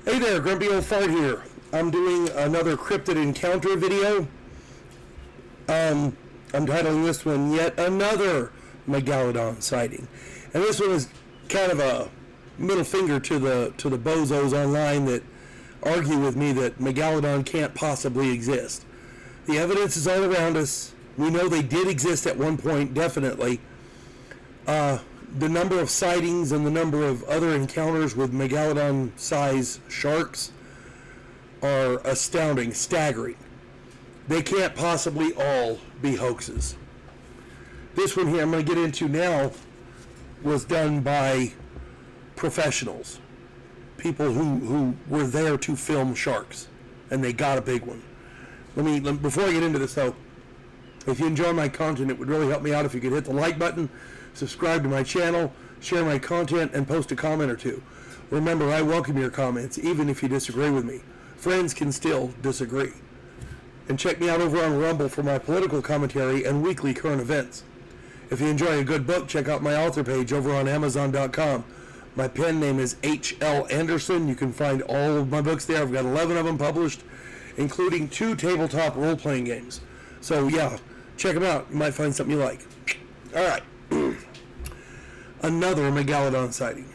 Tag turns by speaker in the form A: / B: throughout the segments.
A: Hey there, Grumpy Old Fart here. I'm doing another cryptid encounter video. I'm titling this one Yet Another Megalodon Sighting. And this one is kind of a middle finger to the bozos online that argue with me that Megalodon can't possibly exist. The evidence is all around us. We know they did exist at one point, definitely. The number of sightings and the number of other encounters with megalodon-sized sharks are astounding, staggering. They can't possibly all be hoaxes. This one here I'm going to get into now was done by professionals, people who were there to film sharks, and they got a big one. Before I get into this though, if you enjoy my content, it would really help me out if you could hit the like button, subscribe to my channel, share my content, and post a comment or two. Remember, I welcome your comments, even if you disagree with me. Friends can still disagree. And check me out over on Rumble for my political commentary and weekly current events. If you enjoy a good book, check out my author page over on Amazon.com. My pen name is H.L. Anderson. You can find all of my books there. I've got 11 of them published, including 2 tabletop role-playing games. So yeah, check them out. You might find something you like. All right. Another megalodon sighting.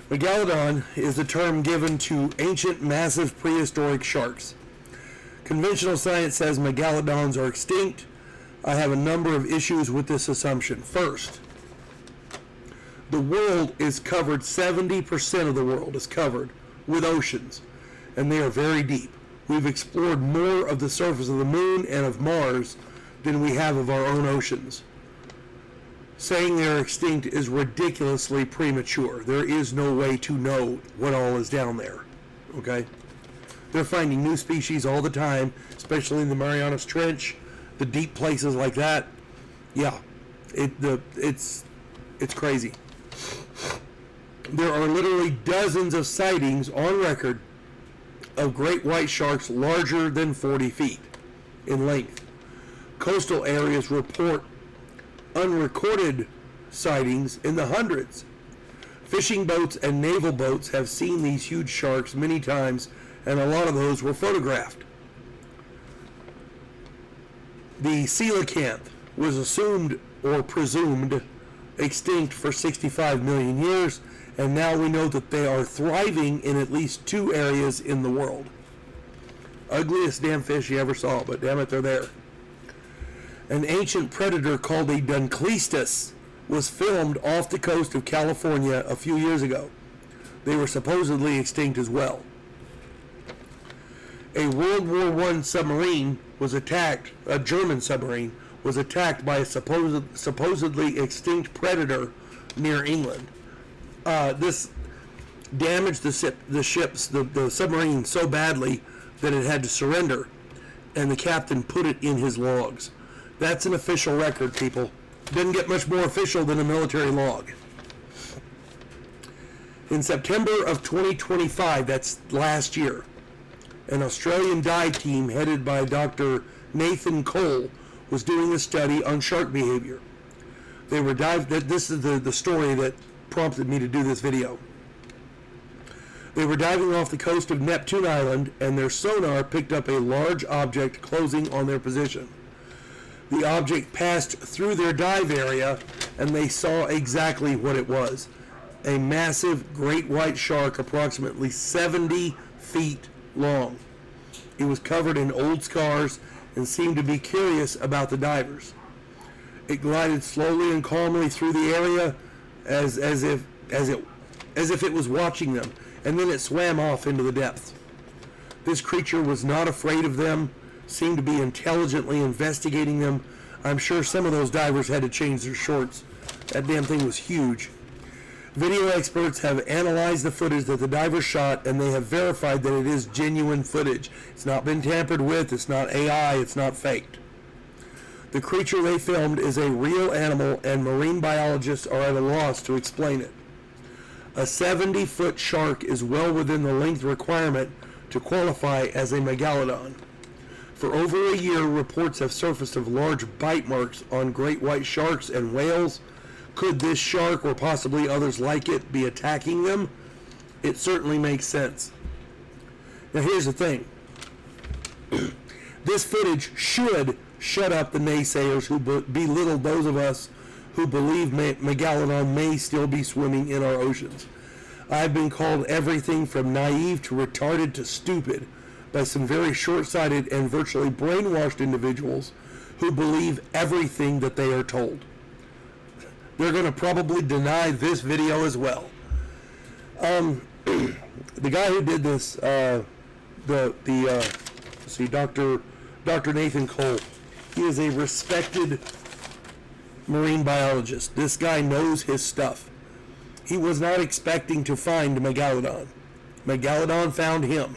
A: Megalodon is a term given to ancient, massive, prehistoric sharks. Conventional science says megalodons are extinct. I have a number of issues with this assumption. First, the world is covered, 70% of the world is covered with oceans, and they are very deep. We've explored more of the surface of the moon and of Mars than we have of our own oceans. Saying they're extinct is ridiculously premature. There is no way to know what all is down there. Okay? They're finding new species all the time, especially in the Marianas Trench, the deep places like that. Yeah, it's crazy. There are literally dozens of sightings on record of great white sharks larger than 40 feet in length. Coastal areas report unrecorded sightings in the hundreds. Fishing boats and naval boats have seen these huge sharks many times, and a lot of those were photographed. The coelacanth was assumed or presumed extinct for 65 million years, and now we know that they are thriving in at least 2 areas in the world. Ugliest damn fish you ever saw, but damn it, they're there. An ancient predator called a Dunkleistus was filmed off the coast of California a few years ago. They were supposedly extinct as well. A World War I submarine was attacked, a German submarine, was attacked by a supposedly extinct predator near England. This damaged the submarine so badly that it had to surrender, and the captain put it in his logs. That's an official record, people. Didn't get much more official than a military log. In September of 2025, that's last year, an Australian dive team headed by Dr. Nathan Cole was doing a study on shark behavior. They were this is the story that prompted me to do this video. They were diving off the coast of Neptune Island, and their sonar picked up a large object closing on their position. The object passed through their dive area, and they saw exactly what it was. A massive great white shark approximately 70 feet long. It was covered in old scars and seemed to be curious about the divers. It glided slowly and calmly through the area as if it was watching them, and then it swam off into the depths. This creature was not afraid of them, seemed to be intelligently investigating them. I'm sure some of those divers had to change their shorts. That damn thing was huge. Video experts have analyzed the footage that the divers shot, and they have verified that it is genuine footage. It's not been tampered with, it's not AI, it's not faked. The creature they filmed is a real animal, and marine biologists are at a loss to explain it. A 70-foot shark is well within the length requirement to qualify as a megalodon. For over a year, reports have surfaced of large bite marks on great white sharks and whales. Could this shark, or possibly others like it, be attacking them? It certainly makes sense. Now here's the thing. This footage should shut up the naysayers who belittle those of us who believe Megalodon may still be swimming in our oceans. I've been called everything from naive to retarded to stupid by some very short-sighted and virtually brainwashed individuals who believe everything that they are told. They're going to probably deny this video as well. The guy who did this, Dr. Nathan Cole, he is a respected marine biologist. This guy knows his stuff. He was not expecting to find Megalodon. Megalodon found him.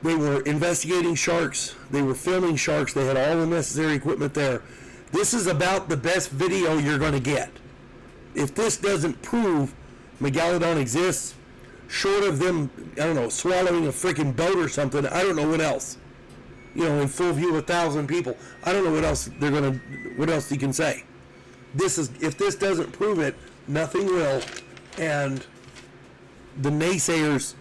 A: They were investigating sharks. They were filming sharks. They had all the necessary equipment there. This is about the best video you're going to get. If this doesn't prove Megalodon exists, short of them, I don't know, swallowing a freaking boat or something, I don't know what else. You know, in full view of 1,000 people, I don't know what else what else you can say. If this doesn't prove it, nothing will, and the naysayers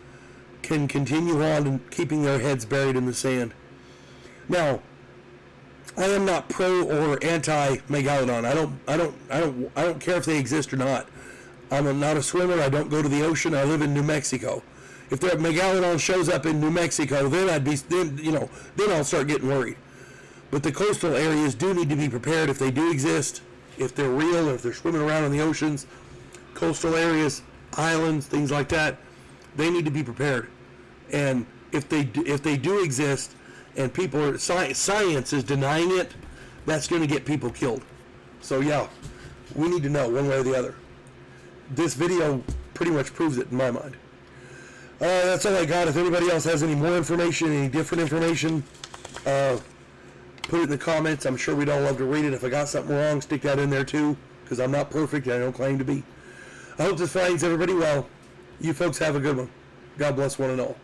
A: can continue on and keeping their heads buried in the sand. Now, I am not pro or anti Megalodon. I don't care if they exist or not. I'm not a swimmer. I don't go to the ocean. I live in New Mexico. If the Megalodon shows up in New Mexico, then I'll start getting worried. But the coastal areas do need to be prepared if they do exist, if they're real, if they're swimming around in the oceans, coastal areas, islands, things like that. They need to be prepared. And if they do exist, and people are science is denying it, that's going to get people killed. So yeah, we need to know one way or the other. This video pretty much proves it in my mind. That's all I got. If anybody else has any more information, any different information, put it in the comments. I'm sure we'd all love to read it. If I got something wrong, stick that in there too, because I'm not perfect and I don't claim to be. I hope this finds everybody well. You folks have a good one. God bless one and all.